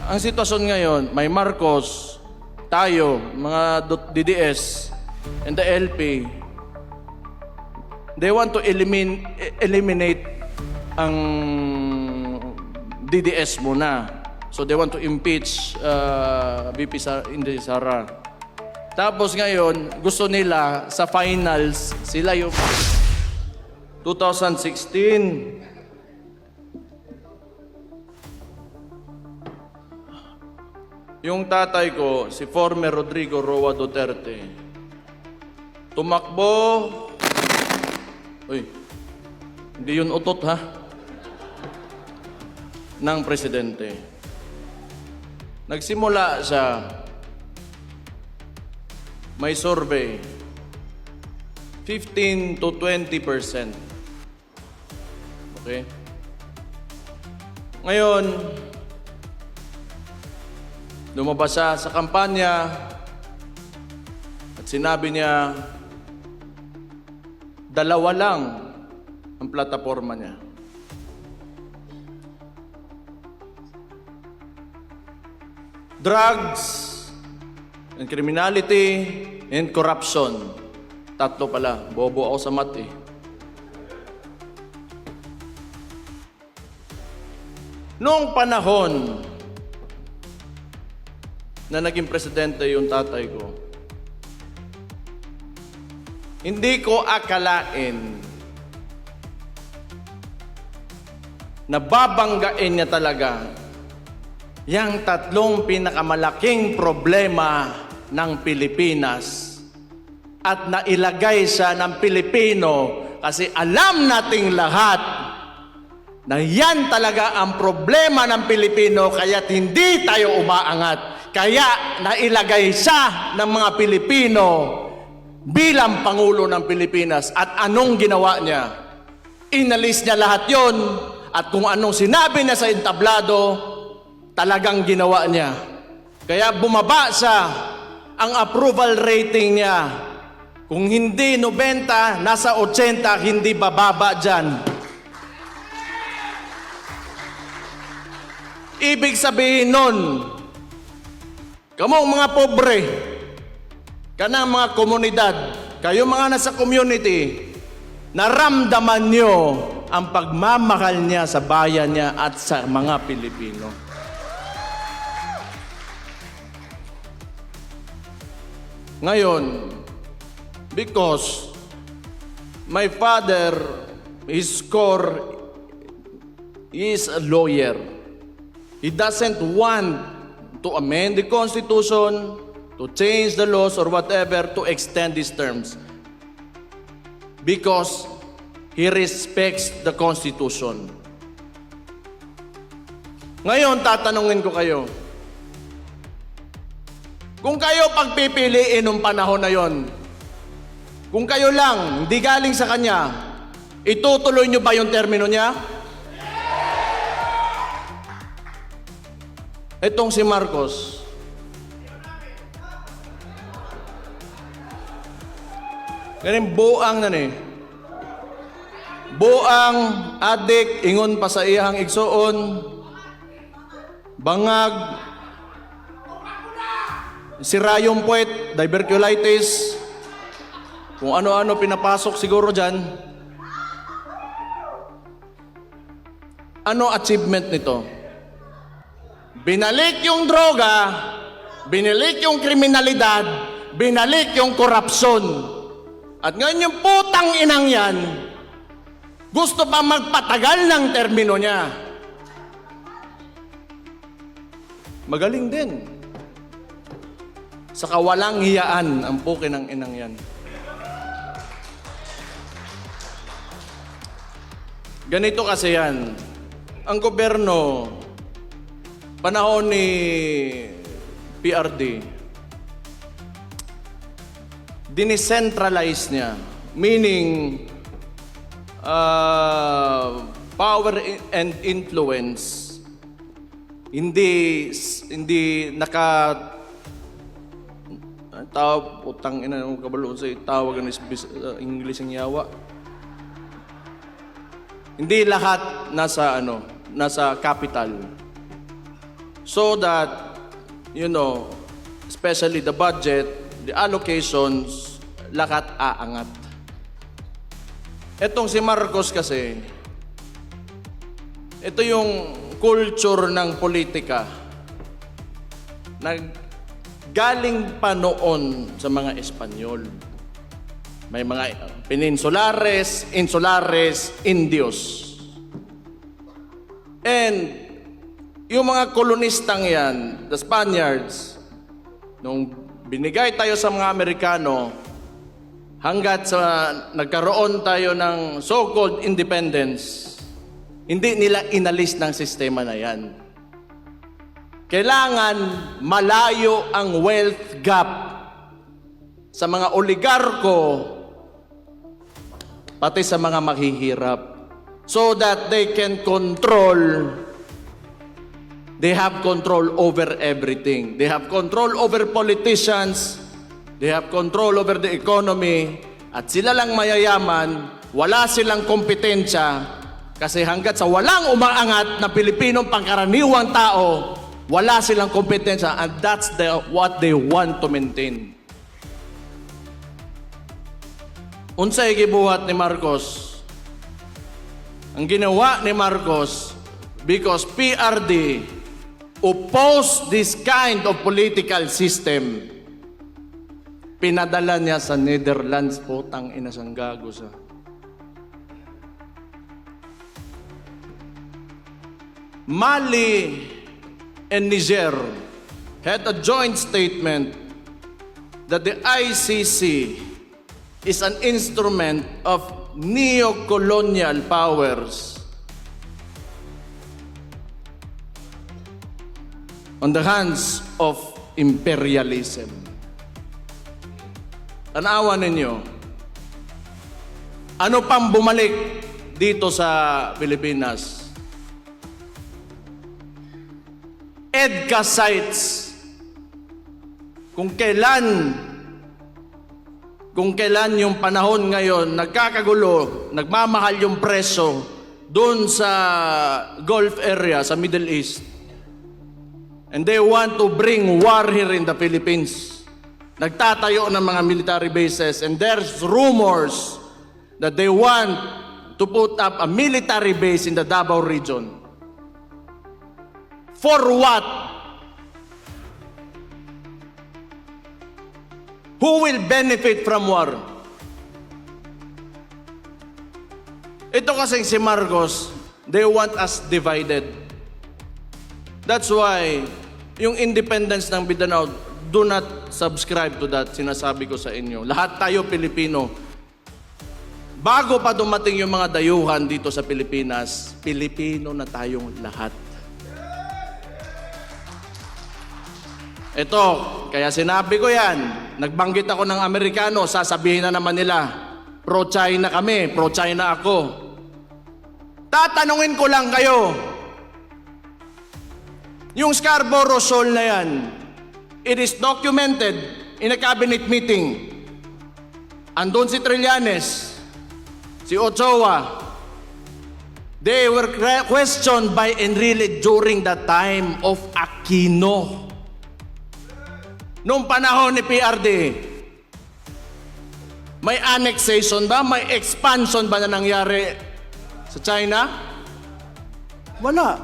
ang sitwasyon ngayon, may Marcos, tayo, mga DDS, and the LP, they want to eliminate ang DDS muna. So they want to impeach VP Inday Sara. Tapos ngayon, gusto nila sa finals, sila yung 2016. Yung tatay ko, si former Rodrigo Roa Duterte, tumakbo. Uy, hindi yun utot ha? Ng presidente. Nagsimula siya, may survey, 15 to 20%. Okay? Ngayon, lumabas siya sa kampanya at sinabi niya, dalawa lang ang plataforma niya. Drugs and criminality and corruption. Tatlo pala. Bobo ako sa math eh. Noong panahon na naging presidente yung tatay ko, hindi ko akalain na babanggain niya talaga yang tatlong pinakamalaking problema ng Pilipinas at nailagay siya ng Pilipino kasi alam nating lahat na yan talaga ang problema ng Pilipino kaya't hindi tayo umaangat. Kaya nailagay siya ng mga Pilipino bilang Pangulo ng Pilipinas. At anong ginawa niya? Inalis niya lahat yon at kung anong sinabi niya sa entablado, talagang ginawa niya. Kaya bumaba siya ang approval rating niya. Kung hindi 90, nasa 80, hindi bababa dyan. Ibig sabihin nun, kamong mga pobre, kanang mga komunidad, kayo mga nasa community, naramdaman nyo ang pagmamahal niya sa bayan niya at sa mga Pilipino. Ngayon, because my father, his core, is a lawyer. He doesn't want to amend the Constitution, to change the laws or whatever to extend these terms. Because he respects the Constitution. Ngayon, tatanungin ko kayo. Kung kayo pagpipiliin nung panahon na yon, kung kayo lang, hindi galing sa kanya, itutuloy nyo ba yung termino niya? Itong si Marcos, ganun buang na ni. Buang, adik, ingon pa sa iyang igsuon, bangag, sirayong puwet, diverculitis, kung ano-ano pinapasok siguro dyan. Ano achievement nito? Binalik yung droga, binalik yung kriminalidad, binalik yung korupsyon. At ngayon yung putang inang yan, gusto pa magpatagal ng termino niya. Magaling din. Sa kawalang hiyaan ang pukin ng inang yan. Ganito kasi yan. Ang gobyerno, panahon ni PRD, dinicentralize niya. Meaning, power and influence, hindi tawag, utang ina ng kabalo sa tawag ng English ang yawa. Hindi lahat nasa capital. so that, especially the budget, the allocations, lakat aangat. Etong si Marcos kasi, ito yung culture ng politika. Galing pa noon sa mga Espanyol. May mga peninsulares, insulares, Indios. And yung mga kolonistang yan, the Spaniards, nung binigay tayo sa mga Amerikano, hanggat sa nagkaroon tayo ng so-called independence, hindi nila inalis ng sistema na yan. Kailangan malayo ang wealth gap sa mga oligarko pati sa mga maghihirap so that they can they have control over everything. They have control over politicians, they have control over the economy, at sila lang mayayaman, wala silang kompetensya kasi hanggat sa walang umaangat na Pilipinong pangkaraniwang tao, wala silang kompetensya, and that's what they want to maintain. Unsay gibuhat ni Marcos? Ang ginawa ni Marcos, because PRD opposed this kind of political system, pinadala niya sa Netherlands, putang ina sang gago sa. Mali and Niger had a joint statement that the ICC is an instrument of neo-colonial powers on the hands of imperialism. Tanawan ninyo, ano pang bumalik dito sa Pilipinas? EDCA sites. Kung kailan yung panahon ngayon, nagkakagulo, nagmamahal yung preso doon sa Gulf area, sa Middle East. And they want to bring war here in the Philippines. Nagtatayo ng mga military bases, and there's rumors that they want to put up a military base in the Davao region. For what? Who will benefit from war? Ito kasing si Marcos, they want us divided. That's why, yung independence ng Mindanao, do not subscribe to that, sinasabi ko sa inyo. Lahat tayo Pilipino. Bago pa dumating yung mga dayuhan dito sa Pilipinas, Pilipino na tayong lahat. Ito, kaya sinabi ko yan, nagbanggit ako ng Amerikano, sasabihin na naman nila, pro-China kami, pro-China ako. Tatanungin ko lang kayo, yung Scarborough Shoal na yan, it is documented in a cabinet meeting. Andun si Trillanes, si Ochoa. They were questioned by Enrile during the time of Aquino. Noong panahon ni PRD, may annexation ba? May expansion ba na nangyari sa China? Wala.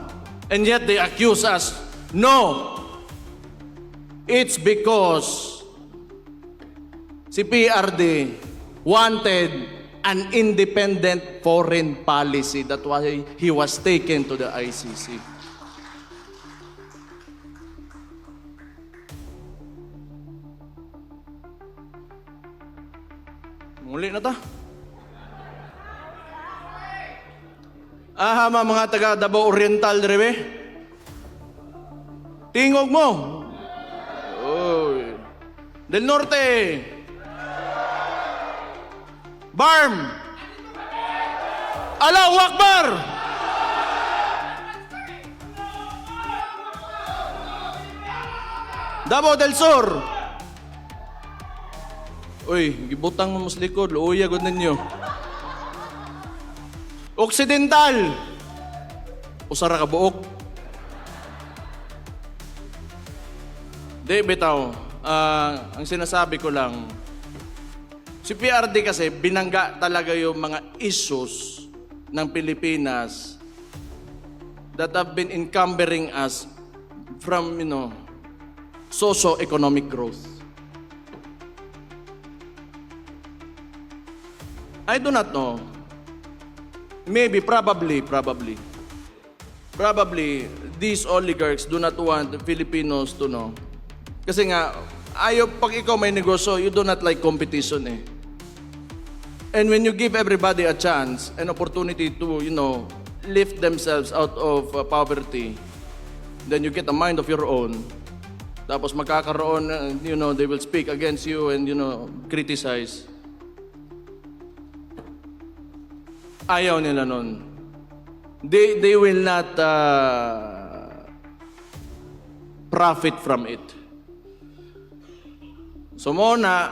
And yet they accuse us. No. It's because si PRD wanted an independent foreign policy. That's why he was taken to the ICC. Muli na ta. Ahama mga taga Davao Oriental drebe. Tingog mo. Oy. Del Norte. Barm. Allahu Akbar. Davao del Sur. Uy, gibutang mo mas likod, luuya gud ninyo. Occidental. Usara ka buok. Di, bitaw. Ang sinasabi ko lang, si PRD kasi binangga talaga yung mga issues ng Pilipinas that have been encumbering us from, socio-economic growth. I do not know. Maybe, probably, these oligarchs do not want the Filipinos to know. Kasi nga, pag ikaw may negosyo, you do not like competition eh. And when you give everybody a chance, an opportunity to, lift themselves out of poverty, then you get a mind of your own. Tapos magkakaroon, they will speak against you and, criticize. Ayaw nila nun. They will not profit from it. So muna,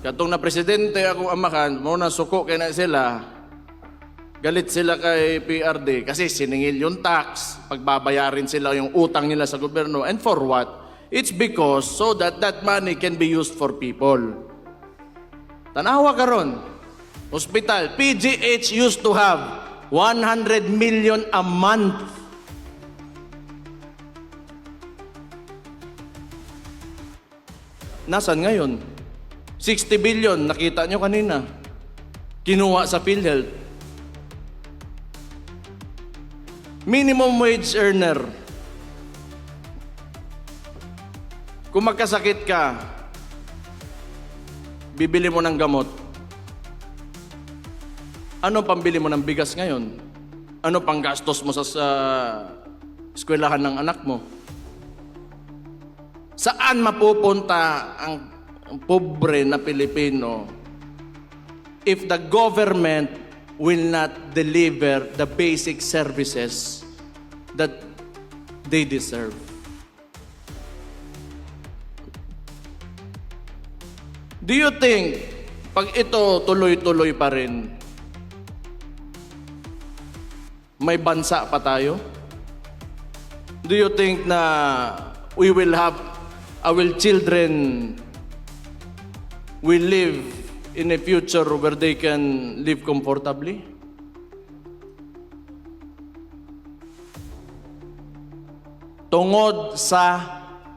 katong na presidente akong amakan, muna suko kay na sila, galit sila kay PRD kasi siningil yung tax, pagbabayarin sila yung utang nila sa gobyerno. And for what? It's because so that money can be used for people. Tanawa karon. Hospital, PGH used to have 100 million a month. Nasaan ngayon? 60 billion, nakita nyo kanina. Kinuha sa PhilHealth. Minimum wage earner. Kung magkasakit ka, bibili mo ng gamot. Ano pambili mo ng bigas ngayon? Ano pang gastos mo sa eskwelahan ng anak mo? Saan mapupunta ang pobre na Pilipino if the government will not deliver the basic services that they deserve? Do you think pag ito tuloy-tuloy pa rin, may bansa pa tayo? Do you think na we will have our children will live in a future where they can live comfortably? Tungod sa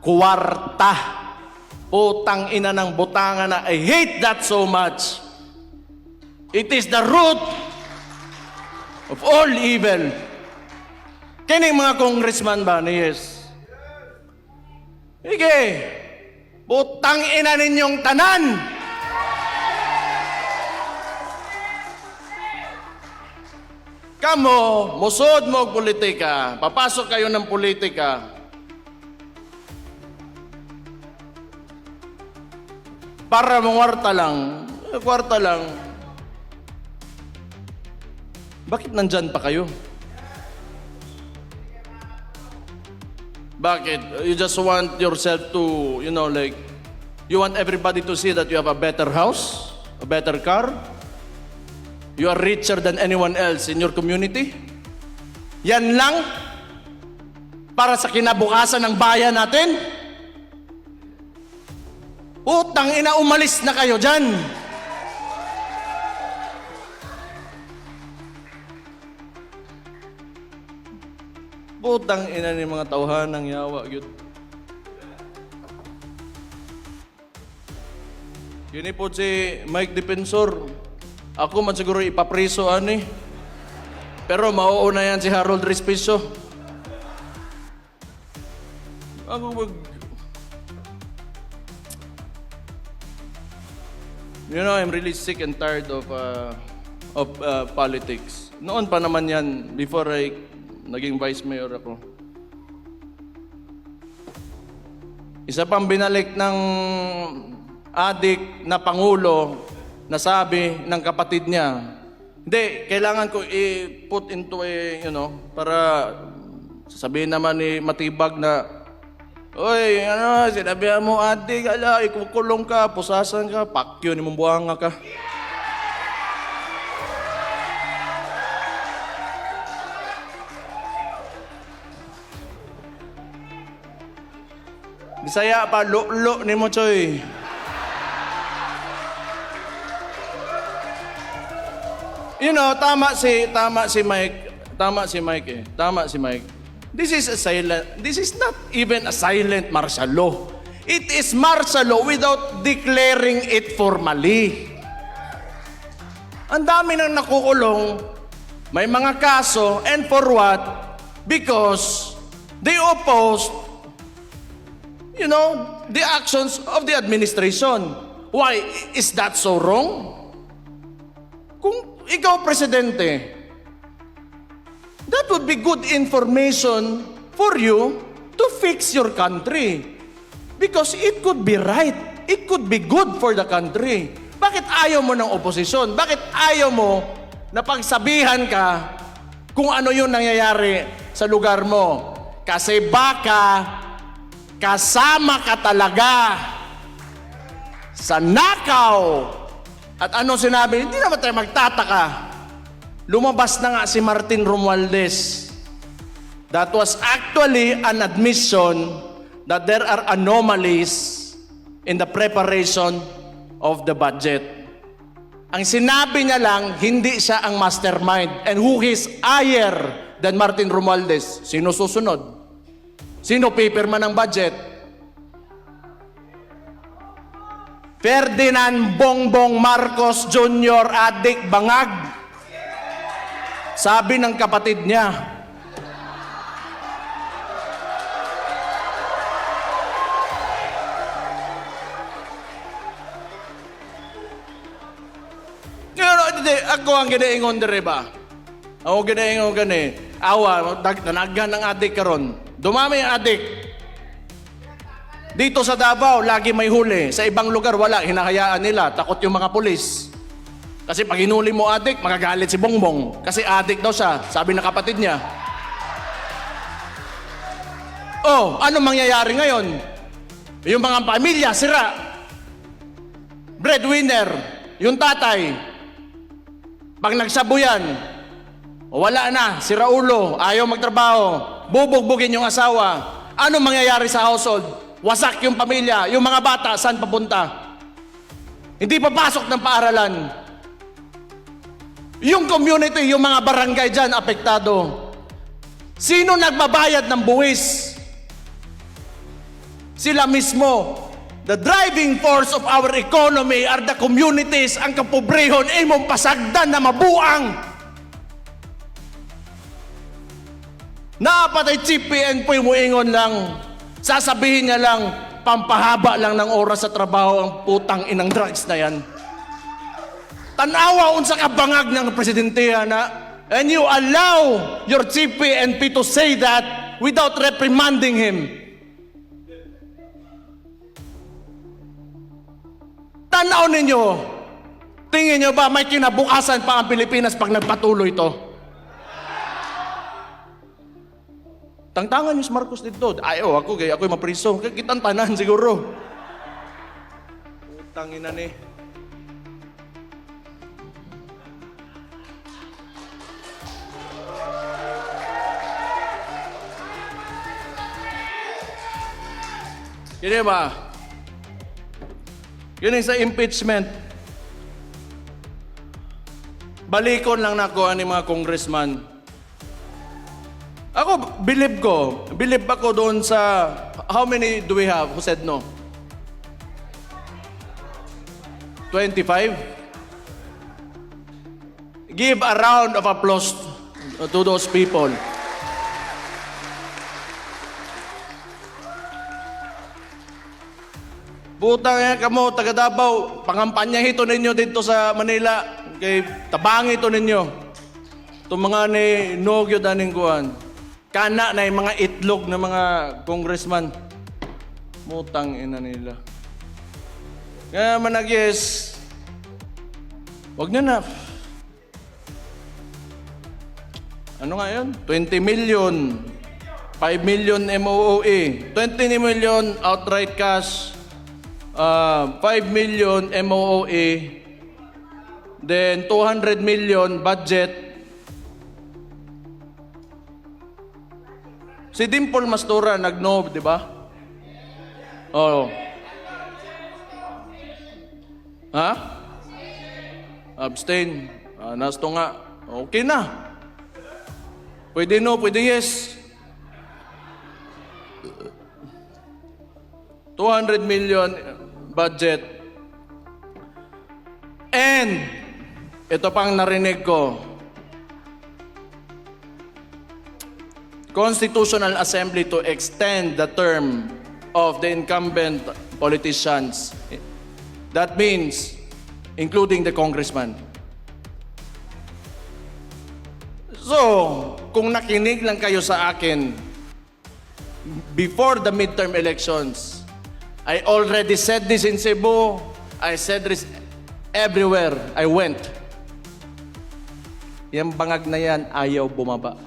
kwarta. Putang ina ng butangan na I hate that so much. It is the root of all evil. Kining mga congressman ba ni yes? Sige. Putang ina ninyong tanan. Kamo, musod mo og politika. Papasok kayo ng politika. Para mong kwarta lang. Bakit nandyan pa kayo? Bakit? You just want yourself to, you want everybody to see that you have a better house, a better car, you are richer than anyone else in your community? Yan lang? Para sa kinabukasan ng bayan natin? Utang ina, umalis na kayo dyan. Putang ina ni mga tawhanang yawa gyud. Yun po si Mike Defensor. Ako man siguro ipapriso ani. Pero mauuna yan si Harold Respicio. I'm really sick and tired of politics. Noon pa naman yan, before I naging vice mayor ako. Isa pang binalik ng adik na pangulo na sabi ng kapatid niya, hindi, kailangan ko i-put into para sasabihin naman ni Matibag na, oy, sinabihan mo adik, ikukulong ka, pusasan ka, pakyo ni mong buhanga ka. Bisaya pa, lo ni mo, Choy. You know, tama si Mike. This is not even a silent martial law. It is martial law without declaring it formally. Ang dami nang nakukulong, may mga kaso, and for what? Because they opposed, you know, the actions of the administration. Why? Is that so wrong? Kung ikaw presidente, that would be good information for you to fix your country. Because it could be right. It could be good for the country. Bakit ayaw mo ng oposisyon? Bakit ayaw mo na pagsabihan ka kung ano yung nangyayari sa lugar mo? Kasi baka kasama ka talaga sa nakaw. At ano sinabi? Hindi naman tayo magtataka. Lumabas na nga si Martin Romualdez. That was actually an admission that there are anomalies in the preparation of the budget. Ang sinabi niya lang, hindi siya ang mastermind. And who is higher than Martin Romualdez? Sino susunod? Sino paperman ng budget? Ferdinand Bongbong Marcos Jr. Adik Bangag. Sabi ng kapatid niya. Ako ang ginaingon dire ba? Ako ginaingon gani. Awa, nanaghan ng adik karon. Dumami ang adik. Dito sa Davao, lagi may huli. Sa ibang lugar, wala. Hinahayaan nila. Takot yung mga pulis. Kasi pag hinuli mo adik, magagalit si Bongbong. Kasi adik daw siya, sabi ng kapatid niya. Oh, ano mangyayari ngayon? Yung mga pamilya, sira. Breadwinner, yung tatay. Pag nagsabuyan, wala na, sira ulo, ayaw magtrabaho, bubugbugin yung asawa. Ano mangyayari sa household? Wasak yung pamilya, yung mga bata, saan papunta? Hindi papasok ng paaralan. Yung community, yung mga barangay dyan, apektado. Sino nagbabayad ng buwis? Sila mismo. The driving force of our economy are the communities. Ang kapobrehon ay mong pasagdan na mabuang. Naapatay Chief PNP mo ingon lang. Sasabihin niya lang, pampahaba lang ng oras sa trabaho ang putang inang drugs na yan. Tanawa unsa ka bangag ng presidente na, and you allow your Chief PNP to say that without reprimanding him. Tanaw ninyo, tingin nyo ba may kinabukasan pa ang Pilipinas pag nagpatuloy ito? Tangtangan yung Marcos dito. Ayaw ako, ako'y mapriso. Kitang tanan siguro. Utang ina ni. Kini ba? Kini sa impeachment. Balikon lang nako ani mga congressman. Ako, believe ako doon sa, how many do we have who said no? 25? Give a round of applause to those people. Butang yan kamo, taga Davao, pangampanya ito ninyo dito sa Manila. Kay tabangi ito ninyo. Itong mga ni Nogyo daning kuhan. Kana na yung mga itlog na mga congressman. Mutang ina nila. Kaya managis, wag nyo na. Ano nga yun? 20 million. 5 million MOOE. 20 million outright cash. 5 million MOOE. Then 200 million budget. Si Dimple Mastura nag-no, di ba? Oh. Ha? Abstain. Nasto nga. Okay na. Pwede no, pwede yes. 200 million budget. And, ito pang narinig ko, Constitutional Assembly to extend the term of the incumbent politicians. That means, including the congressman. So, kung nakinig lang kayo sa akin, before the midterm elections, I already said this in Cebu, I said this everywhere I went. Yung bangag na yan, ayaw bumaba.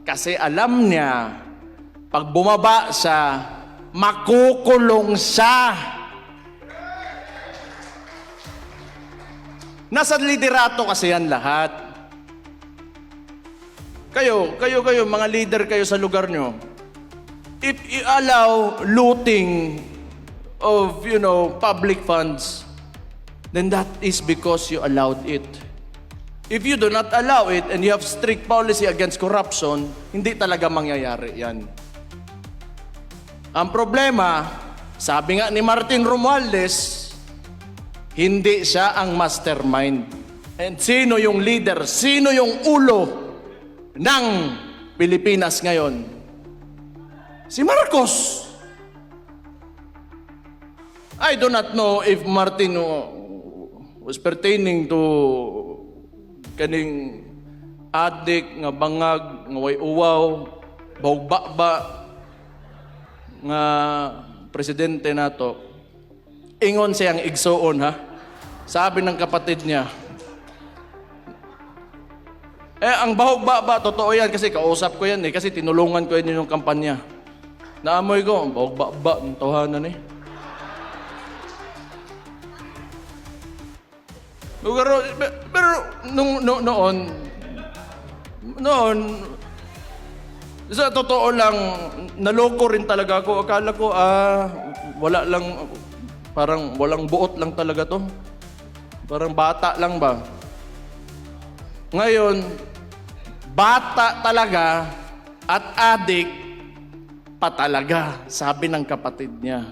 Kasi alam niya, pag bumaba siya, makukulong siya. Nasa liderato kasi yan lahat. Kayo, mga leader kayo sa lugar nyo. If you allow looting of, public funds, then that is because you allowed it. If you do not allow it and you have strict policy against corruption, hindi talaga mangyayari yan. Ang problema, sabi nga ni Martin Romualdez, hindi siya ang mastermind. And sino yung leader? Sino yung ulo ng Pilipinas ngayon? Si Marcos. I do not know if Martin was pertaining to kaning adik nga bangag nga way uwaw bawba nga presidente nato. Ingon siyang igsuon ha. Sabi ng kapatid niya, ang bahog-ba, totoo yan kasi kausap ko yan kasi tinulungan ko yan yung kampanya. Naamoy ko, ang bahog-ba, ang tawanan Pero noon, sa totoo lang, naloko rin talaga ako. Akala ko, wala lang, parang walang buot lang talaga to. Parang bata lang ba? Ngayon, bata talaga at adik pa talaga, sabi ng kapatid niya.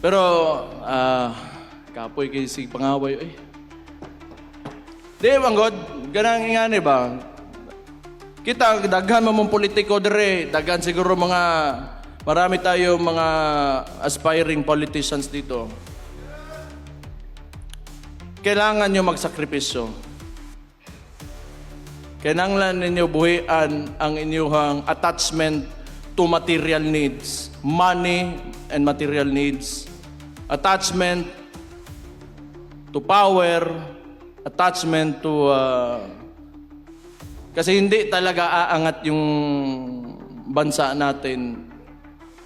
Pero, kapoy kayo si pangaway. Di, manggod, ganang ingani ba? Kita, daghan mong politiko dire, daghan siguro marami tayo mga aspiring politicians dito. Kailangan nyo magsakripisyo. Kailangan ninyo buhian ang inyong attachment to material needs. Money and material needs. Attachment to power. Attachment to... kasi hindi talaga aangat yung bansa natin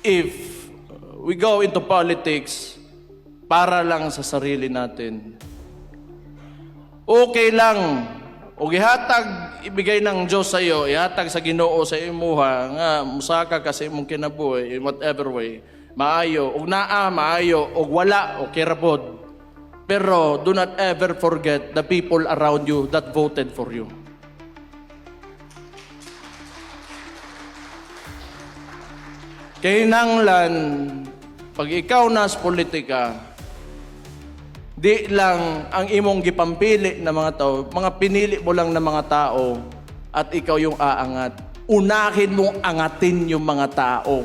if we go into politics para lang sa sarili natin. Okay lang. O gihatag, ibigay ng Diyos sa iyo, ihatag sa Ginoo sa imuha, nga musaka kasi imong kinabuhi, in whatever way, maayo, og naa, maayo, og wala, o kirabod. Pero do not ever forget the people around you that voted for you. Kinahanglan, pag ikaw nas politika, di lang ang imong gipampili na mga tao, mga pinili mo lang na mga tao at ikaw yung aangat. Unahin mong angatin yung mga tao.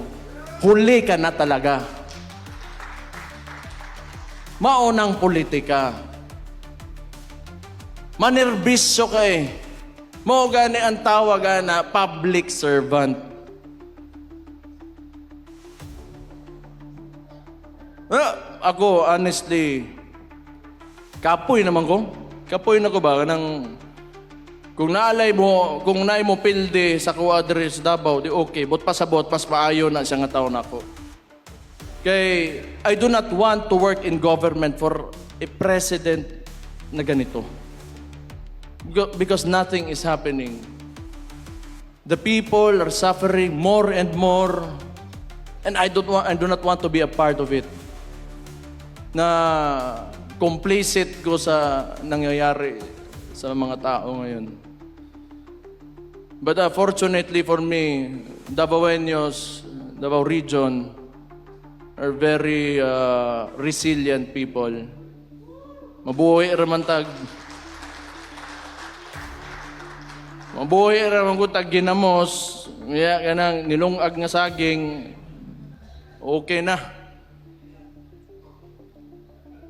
Huli ka na talaga. Maunang politika. Manerbisyo ka eh. Mao gani ang tawag na public servant. Ako, honestly, kapoy naman ko. Kapoy na ko ba? Kung naalay mo, kung naay mo pilde sa kuadres Davao, di okay. Bot pasabot, pas maayo na siya nga taon ako. Kay, I do not want to work in government for a president na ganito. Because nothing is happening. The people are suffering more and more, and I do not want to be a part of it. Na complicit ko sa nangyayari sa mga tao ngayon. But fortunately for me, Davaoenos, Davao region, are very resilient people. Mabuhay raman tag. Mabuhay raman ko tag ginamos. Kaya kanang nilungag nga saging, okay na.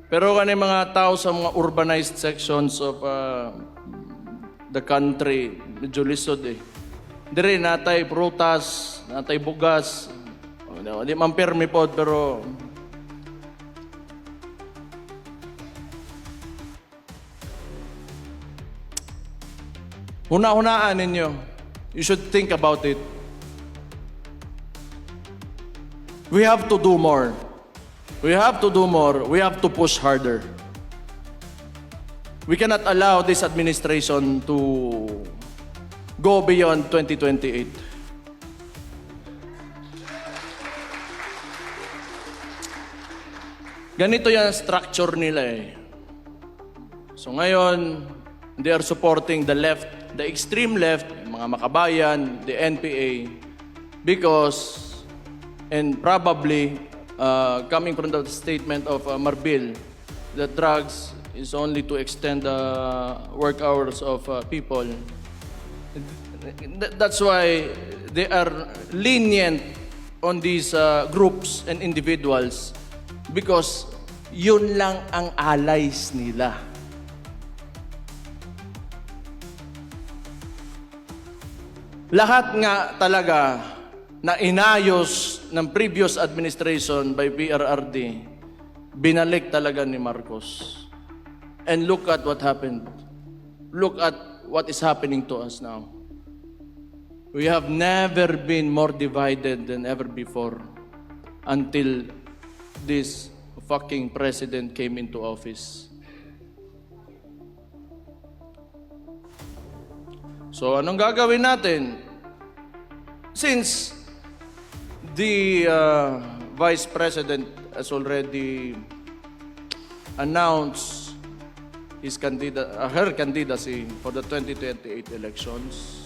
Pero kani mga tao sa mga urbanized sections of the country, medyo lisod eh. Dire natay prutas, natay bugas. Di man permi pod pero huna-hunaan ninyo. You should think about it. We have to do more. We have to do more. We have to push harder. We cannot allow this administration to go beyond 2028. Ganito yung structure nila eh. So ngayon, they are supporting the left, the extreme left, mga makabayan, the NPA, because, and probably, coming from the statement of Marbil, that drugs is only to extend the work hours of people. That's why they are lenient on these groups and individuals because yun lang ang allies nila. Lahat nga talaga na inayos ng previous administration by PRRD, binalik talaga ni Marcos. And look at what happened. Look at what is happening to us now. We have never been more divided than ever before until this fucking president came into office. So anong gagawin natin? Since the Vice President has already announced her candidacy for the 2028 elections,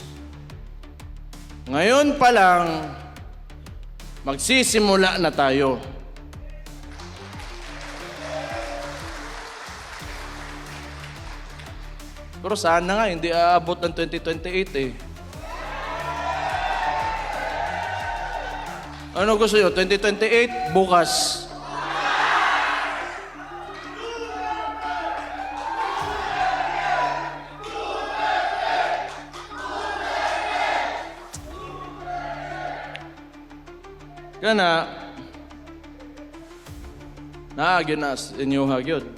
ngayon pa lang, magsisimula na tayo. Pero sana nga, hindi aabot ng 2028 eh. Ano gusto nyo? 2028? Bukas. Kana, ginas inyo hagyod.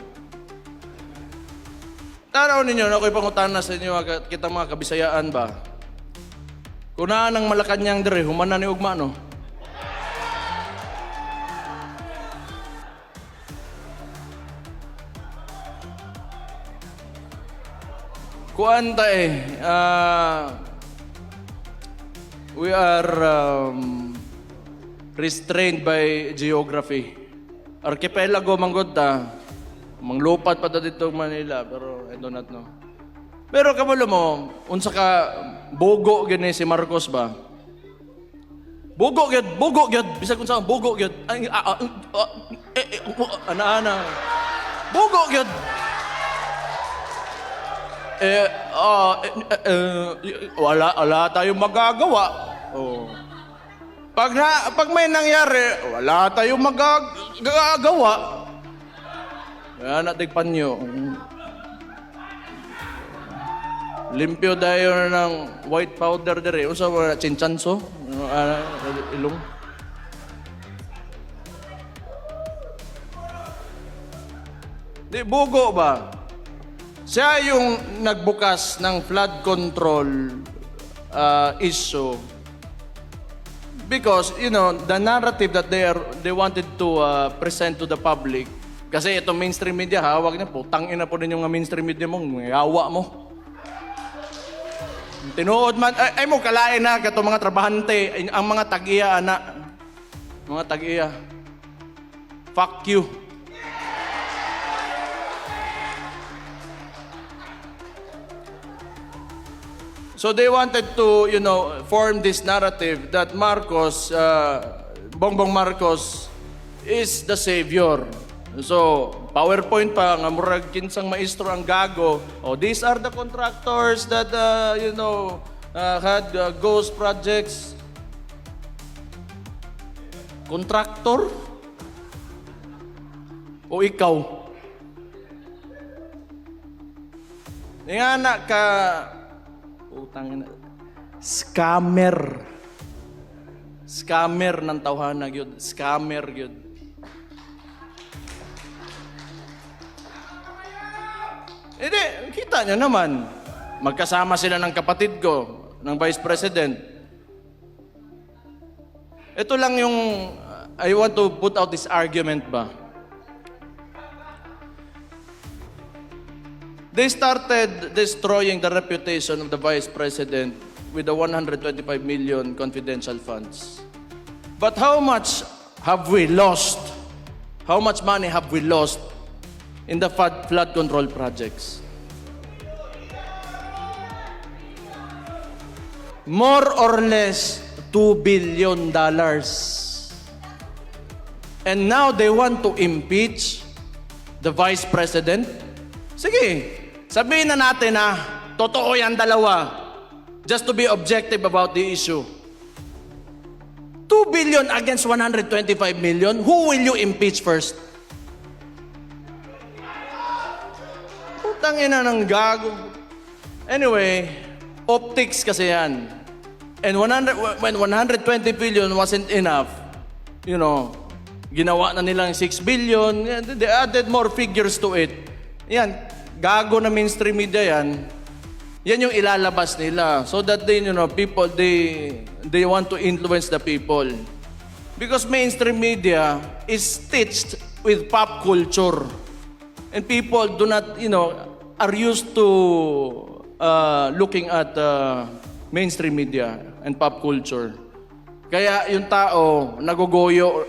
Tanaw ninyo na ako'y pangutana sa inyo kita mga Kabisayaan ba? Kunaan ng Malacanang dire, humana ni ugma no? Kuanta we are restrained by geography. Archipelago manggod ta. Manglupat pa ta dito Manila, pero I do not know. Pero kabalo mo, unsa ka bugo gani si Marcos ba? Bugo gyud, bisag unsa bugo gyud. Ana. Bugo gyud. Wala tayong magagawa. Oh. Pag may nangyari, wala tayong magagawa. Kaya natigpan nyo. Limpyo tayo ng white powder dire. Usa mo chinchanso? Ilong. Di bugo ba? Siya yung nagbukas ng flood control issue. Because, you know, the narrative that they wanted to present to the public, kasi itong mainstream media, hawag na po, tangin na po ninyo nga mainstream media mo, yawa mo. Tinuod man, ay mo kalain na kato mga trabahante, ang mga tag-iya, ana. Mga tag-iya. Fuck you. So they wanted to, form this narrative that Marcos, Bongbong Marcos, is the savior. So, PowerPoint pa, nga murag kinsang maestro ang gago. Oh, these are the contractors that, had ghost projects. Contractor? O ikaw? Nga na ka... Utang na. Scammer. Scammer ng tawhanag yun. Scammer yun. Hindi, kita nyo naman. Magkasama sila ng kapatid ko, ng Vice President. Ito lang yung, I want to put out this argument ba. They started destroying the reputation of the Vice President with the 125 million confidential funds. But how much have we lost? How much money have we lost in the flood control projects? More or less $2 billion. And now they want to impeach the Vice President? Sige, sabihin na natin na totoo yan dalawa. Just to be objective about the issue. 2 billion against 125 million, who will you impeach first? Putang ina ng gago. Anyway, optics kasi yan. And when 120 billion wasn't enough, ginawa na nilang 6 billion, they added more figures to it. Yan, gago na mainstream media yan. Yan yung ilalabas nila so that people they want to influence the people. Because mainstream media is stitched with pop culture. And people do not, are used to looking at mainstream media and pop culture. Kaya yung tao nagugoyo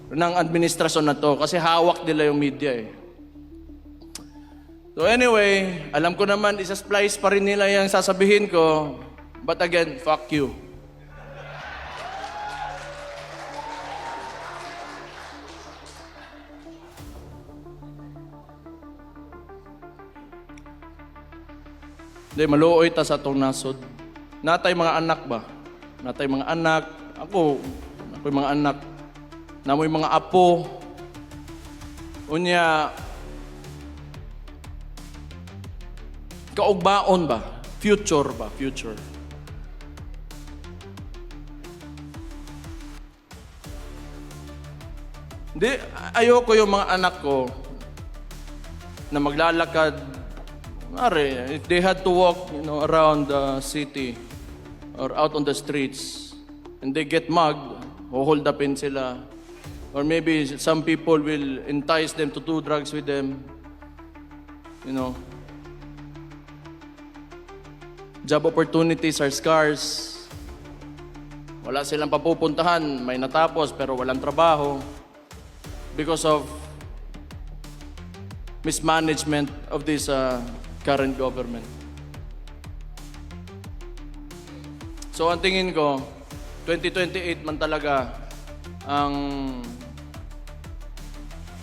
ng administrasyon na to kasi hawak nila yung media eh. So anyway, alam ko naman, isa-splice pa rin nila yung sasabihin ko. But again, fuck you. Hindi, maluoy ta sa itong nasod. Natay mga anak ba? Natay mga anak. Ako'y mga anak. Namoy mga apo. Unya, kaugbaon ba? Future ba? Future. Hindi, ayoko yung mga anak ko na maglalakad. If they had to walk around the city or out on the streets and they get mugged, hold upin sila. Or maybe some people will entice them to do drugs with them. Job opportunities are scarce. Wala silang papupuntahan. May natapos pero walang trabaho. Because of mismanagement of this current government. So ang tingin ko, 2028 man talaga ang...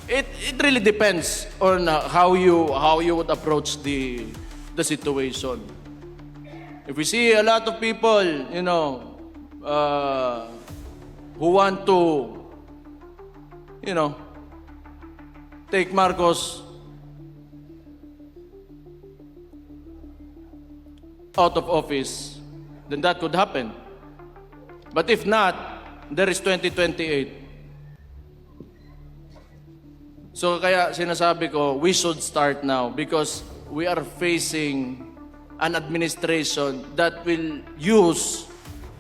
It really depends on how you would approach the situation. If we see a lot of people, who want to, take Marcos out of office, then that could happen. But if not, there is 2028. So kaya sinasabi ko, we should start now because we are facing an administration that will use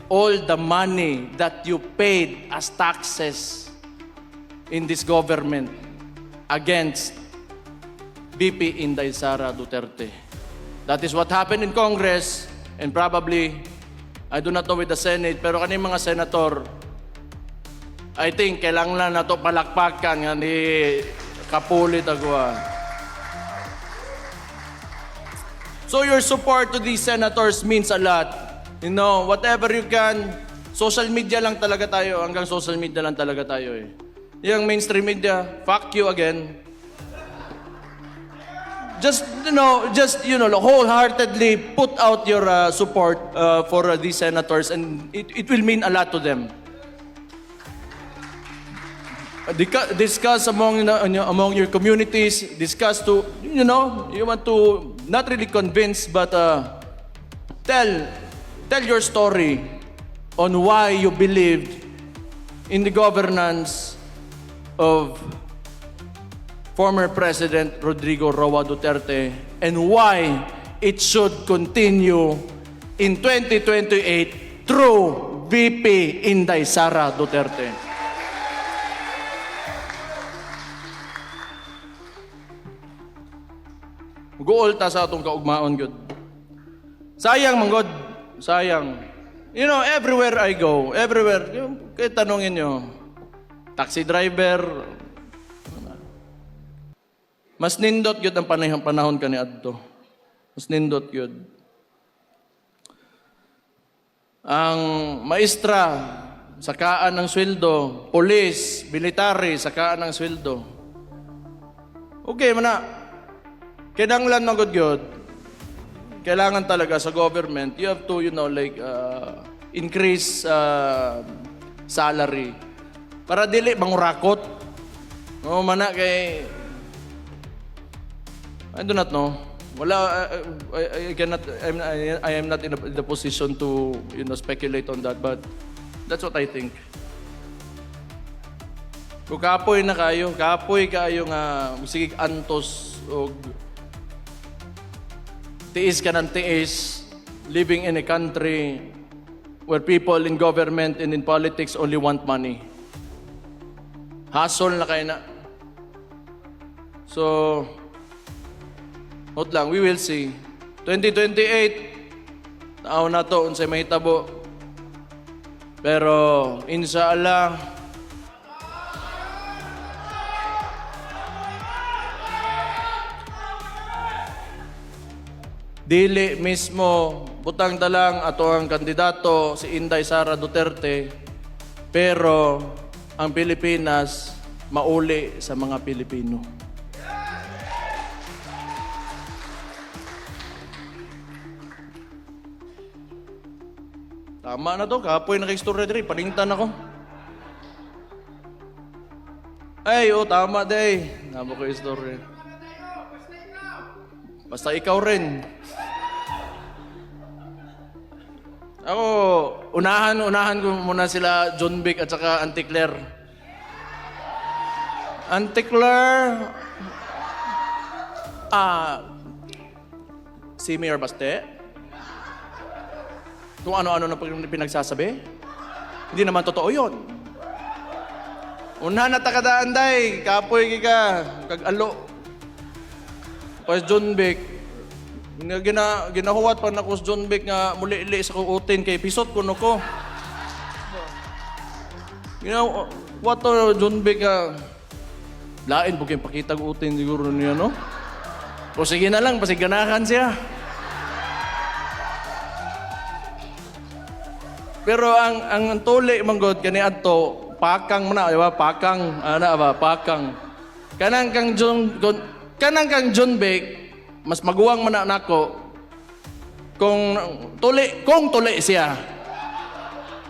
all the money that you paid as taxes in this government against BP Inday Sara Duterte. That is what happened in Congress. and probably, I do not know with the Senate, pero kaning mga senator, I think, kailangan lang na ito palakpakan nga ni Kapulit Agua. So your support to these senators means a lot. You know, whatever you can, social media lang talaga tayo, hanggang social media lang talaga tayo eh. Yung mainstream media, fuck you again. Just wholeheartedly put out your support for these senators, and it will mean a lot to them. Discuss among your communities. Discuss to you want to not really convince, but tell your story on why you believed in the governance of former President Rodrigo Roa Duterte, and why it should continue in 2028 through VP Inday Sara Duterte. Guol ta sa atong kaugmaon, good. Sayang, manggod. Sayang. You know, everywhere I go, kaya tanongin nyo, taxi driver, mas nindot yun ang panahon ka ni Adto. Mas nindot yun. Ang maestra, sakaan ng sweldo. Police, military, sakaan ng sweldo. Okay, mana. Kinanglan magod yun. Kailangan talaga sa government, you have to, increase salary. Para dili mangurakot. No, mana kay I do not know. Wala, I am not in the position to, speculate on that, but that's what I think. Kung kapoy kayo nga, sige antos, o tiis ka ng tiis, living in a country where people in government and in politics only want money. Hustle na kayo na. So, not lang, we will see. 2028, tao na to, unsay mahitabo. Pero, inshallah, dili mismo, butang talang ato ang kandidato, si Inday Sara Duterte, pero ang Pilipinas, mauli sa mga Pilipino. Tama na to, kapoy naka-istorya diri, paningtan ako. Ay, tama day. Namo ko istorya. Basta ikaw rin. Ako, unahan ko muna sila John Vic at saka Auntie Claire. Auntie Claire, si Mayor Baste, kung ano-ano na pinagsasabi, hindi naman totoo yun. Unahan na takadaan day, kapoy ka, kag-alo. Pas John Vic, ginahuwat pa na ko sa John Vic nga muli-ili sa kuutin kay pisot kuno ko. What to John Vic lain po kayong pakitag utin siguro niya, no? O sige na lang, pasiganakan siya. Pero ang tuli manggod kani adto pakang man na, pakang pakang. Kanang kang John Vic mas maguwang man nako kung tuli siya.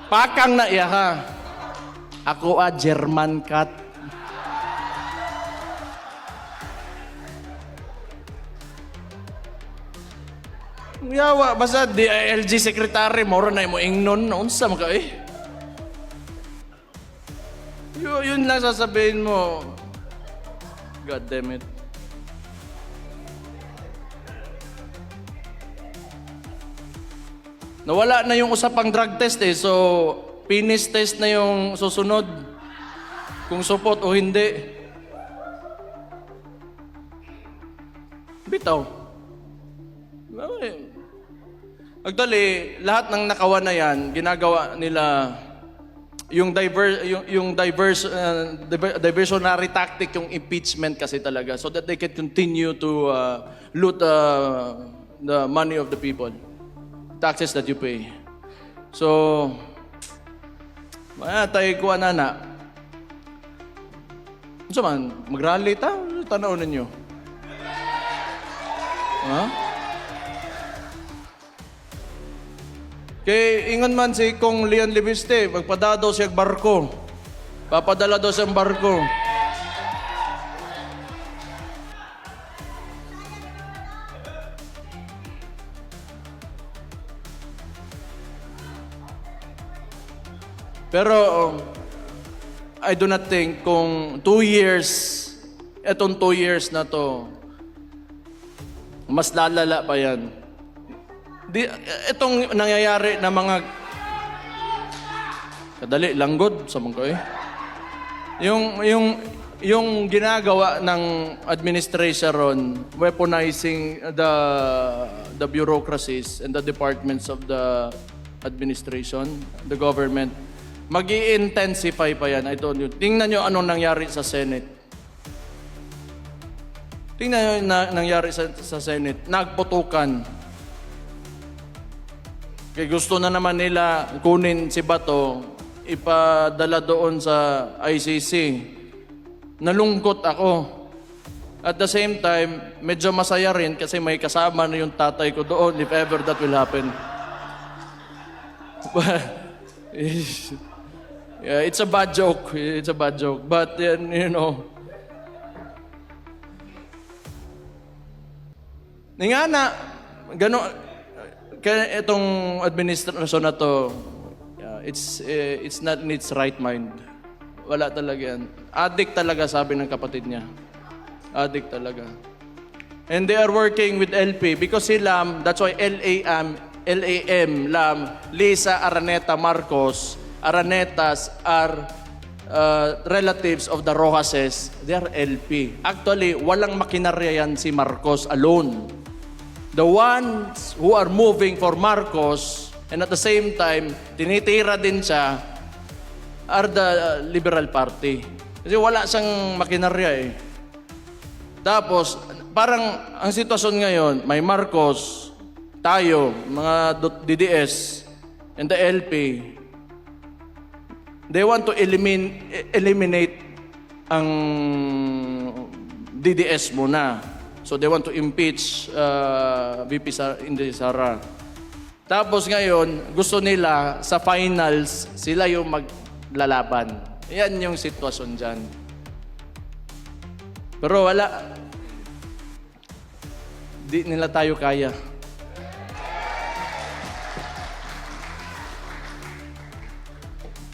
Pakang na iya ha. Ako German cat. Yawa, basta DILG secretary, moro na mo ingnon, unsa man ka eh. Yun lang sasabihin mo. God damn it. Nawala na yung usapang drug test eh, so penis test na yung susunod. Kung support o hindi. Bitaw. Actually, lahat ng nakawan na yan, ginagawa nila yung diversionary tactic, yung impeachment kasi talaga, so that they can continue to loot the money of the people, taxes that you pay. So, tayo kuha na. Ano man, mag-rally ta? Tanaw ninyo. Ha? Kay ingon man si Kong Leon Libiste, magpadala daw siya barko. Papadala daw siyang barko. Pero I do not think kung 2 years, etong 2 years na to, mas lalala pa yan. Itong nangyayari na mga kadali langgod sa mga yung ginagawa ng administration weaponizing the bureaucracies and the departments of the administration, the government, mag-i-intensify pa yan. I told you. Tingnan nyo anong nangyari sa Senate. Tingnan nyo nangyari sa Senate. Nagputukan. Kaya gusto na naman nila kunin si Bato, ipadala doon sa ICC. Nalungkot ako. At the same time, medyo masaya rin kasi may kasama na yung tatay ko doon if ever that will happen. Yeah, it's a bad joke. It's a bad joke. But, you know, nga na, gano'n, kaya itong administrasyon na to, it's not in its right mind. Wala talaga yan. Addict talaga, sabi ng kapatid niya. Addict talaga. And they are working with LP because si Lam, that's why LAM, Lam, Lisa Araneta Marcos, Aranetas are relatives of the Rojases. They are LP. Actually, walang makinarya yan si Marcos alone. The ones who are moving for Marcos and at the same time, tinitira din siya, are the Liberal Party. Kasi wala siyang makinarya eh. Tapos, parang ang sitwasyon ngayon, may Marcos, tayo, mga DDS, and the LP, they want to eliminate ang DDS muna. So they want to impeach VP Inday Sara. Tapos ngayon, gusto nila sa finals, sila yung maglalaban. Yan yung sitwasyon dyan. Pero wala. Di nila tayo kaya.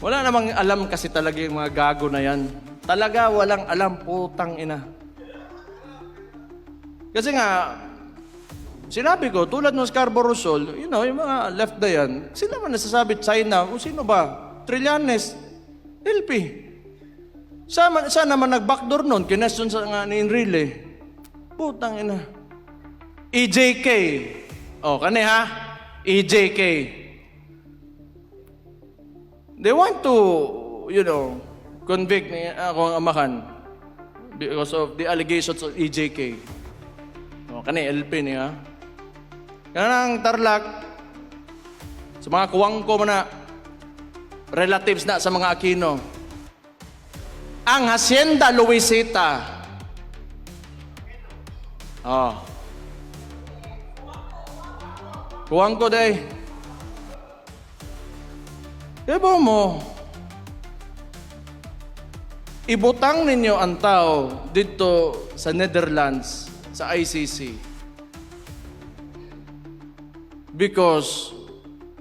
Wala namang alam kasi talaga yung mga gago na yan. Talaga walang alam, putang ina. Kasi nga, sinabi ko, tulad ng Scarborough Shoal, you know, yung mga left na yan, sila man nasasabi, China, o sino ba? Trillanes, LP. Saan naman nag-backdoor nun? Kinesyon sa nga ni Enrile. Putang ina. EJK. O, kani ha? EJK. They want to, you know, convict ni ako ang amahan because of the allegations of EJK. O, kani LP niya. Kanang Tarlac, sa mga kuwang ko na relatives na sa mga Aquino. Ang Hacienda Luisita. Oh. Kuwang ko day. Diba mo, ibutang ninyo ang tao dito sa Netherlands, sa ICC. Because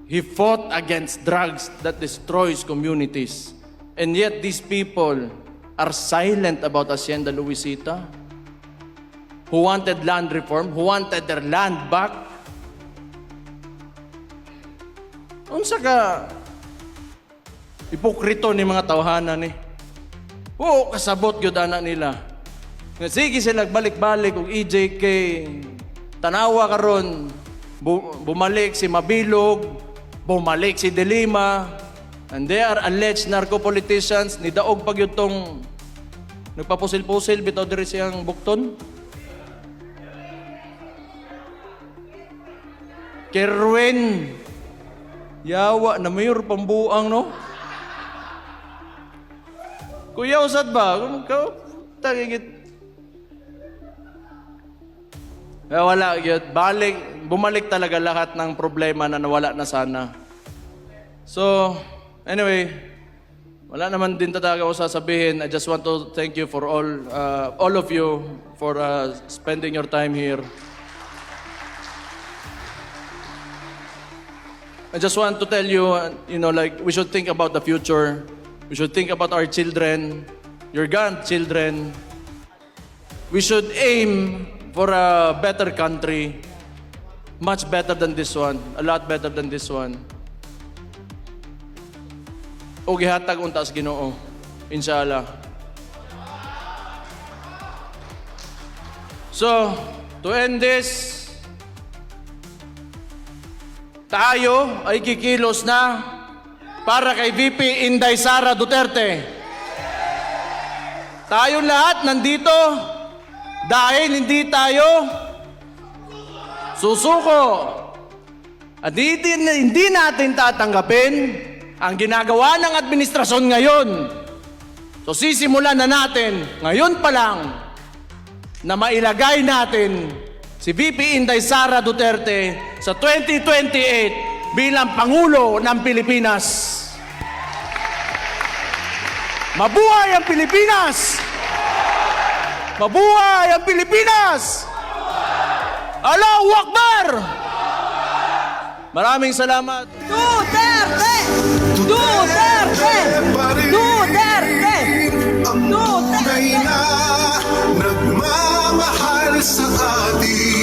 he fought against drugs that destroys communities. And yet these people are silent about Hacienda Luisita, who wanted land reform, who wanted their land back. Unsa ka ipokrito ni mga tawhanan ni. Oo, kasabot gyud ana nila. Nga sige sila balik-balik og EJK. Tanawa karon. bumalik si Mabilog, bumalik si De Lima, and they are alleged narco-politicians. Ni daog pag yun tong nagpapusil-pusil, bitaw diri siyang bukton. Kerwin, yawa na mayor pambuang, no? Kuya, usad ba? Tagigit. Wala yun. Bumalik talaga lahat ng problema na nawala na sana. So, anyway, wala naman din talaga ako sasabihin. I just want to thank you for all of you for spending your time here. I just want to tell you, like, we should think about the future. We should think about our children, your grandchildren. We should aim for a better country, much better than this one, a lot better than this one. O gihatag unta sa Ginoo, inshallah. So, to end this, tayo ay kikilos na para kay VP Inday Sara Duterte. Tayong lahat nandito dahil hindi tayo susuko at hindi natin tatanggapin ang ginagawa ng administrasyon ngayon. So sisimulan na natin ngayon pa lang na mailagay natin si VP Inday Sara Duterte sa 2028 bilang Pangulo ng Pilipinas. Mabuhay ang Pilipinas! Mabuhay ang Pilipinas! Allahu Akbar! Maraming salamat. Duterte! Duterte! Duterte! Ang tunay na nagmamahal sa atin.